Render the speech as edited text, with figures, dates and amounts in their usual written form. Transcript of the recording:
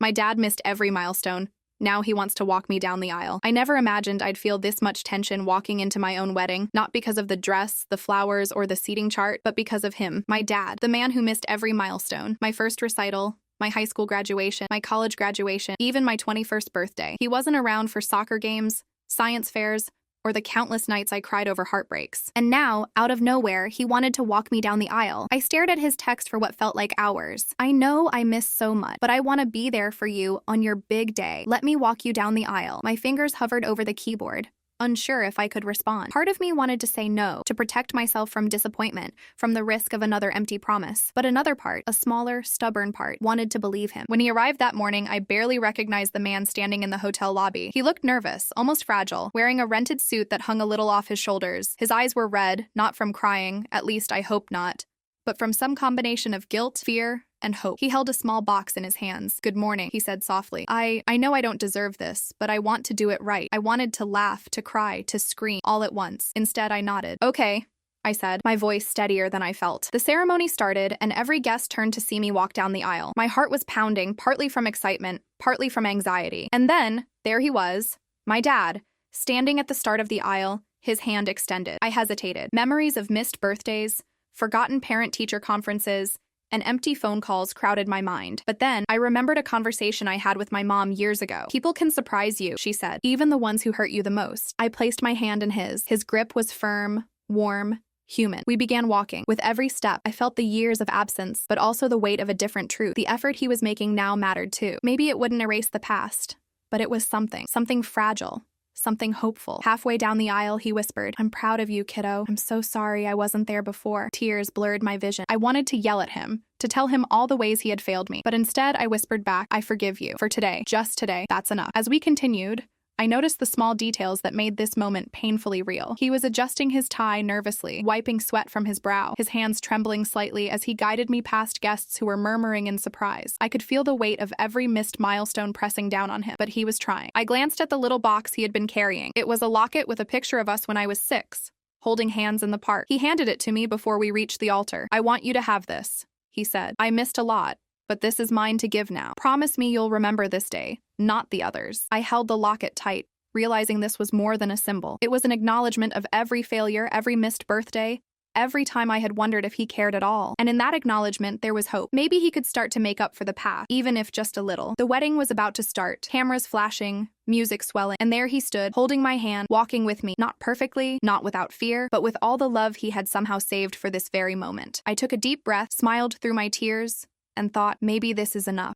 My dad missed every milestone. Now he wants to walk me down the aisle. I never imagined I'd feel this much tension walking into my own wedding, not because of the dress, the flowers, or the seating chart, but because of him, my dad, the man who missed every milestone, my first recital, my high school graduation, my college graduation, even my 21st birthday. He wasn't around for soccer games, science fairs, or the countless nights I cried over heartbreaks. And now, out of nowhere, he wanted to walk me down the aisle. I stared at his text for what felt like hours. I know I miss so much, but I want to be there for you on your big day. Let me walk you down the aisle. My fingers hovered over the keyboard, unsure if I could respond. Part of me wanted to say no, to protect myself from disappointment, from the risk of another empty promise. But another part, a smaller, stubborn part, wanted to believe him. When he arrived that morning, I barely recognized the man standing in the hotel lobby. He looked nervous, almost fragile, wearing a rented suit that hung a little off his shoulders. His eyes were red, not from crying, at least I hope not, but from some combination of guilt, fear, and hope. He held a small box in his hands. "Good morning," he said softly. I know I don't deserve this, but I want to do it right. I wanted to laugh, to cry, to scream, all at once. Instead, I nodded. "Okay," I said, my voice steadier than I felt. The ceremony started, and every guest turned to see me walk down the aisle. My heart was pounding, partly from excitement, partly from anxiety. And then, there he was, my dad, standing at the start of the aisle, his hand extended. I hesitated. Memories of missed birthdays, forgotten parent-teacher conferences, and empty phone calls crowded my mind. But then, I remembered a conversation I had with my mom years ago. "People can surprise you," she said, "even the ones who hurt you the most." I placed my hand in his. His grip was firm, warm, human. We began walking. With every step, I felt the years of absence, but also the weight of a different truth. The effort he was making now mattered too. Maybe it wouldn't erase the past, but it was something fragile. Something hopeful. Halfway down the aisle, he whispered, "I'm proud of you, kiddo. I'm so sorry I wasn't there before." Tears blurred my vision. I wanted to yell at him, to tell him all the ways he had failed me. But instead, I whispered back, "I forgive you. For today. Just today. That's enough." As we continued, I noticed the small details that made this moment painfully real. He was adjusting his tie nervously, wiping sweat from his brow, his hands trembling slightly as he guided me past guests who were murmuring in surprise. I could feel the weight of every missed milestone pressing down on him, but he was trying. I glanced at the little box he had been carrying. It was a locket with a picture of us when I was 6, holding hands in the park. He handed it to me before we reached the altar. "I want you to have this," he said. "I missed a lot, but this is mine to give now. Promise me you'll remember this day, not the others." I held the locket tight, realizing this was more than a symbol. It was an acknowledgement of every failure, every missed birthday, every time I had wondered if he cared at all. And in that acknowledgement, there was hope. Maybe he could start to make up for the past, even if just a little. The wedding was about to start, cameras flashing, music swelling, and there he stood, holding my hand, walking with me, not perfectly, not without fear, but with all the love he had somehow saved for this very moment. I took a deep breath, smiled through my tears, and thought, maybe this is enough.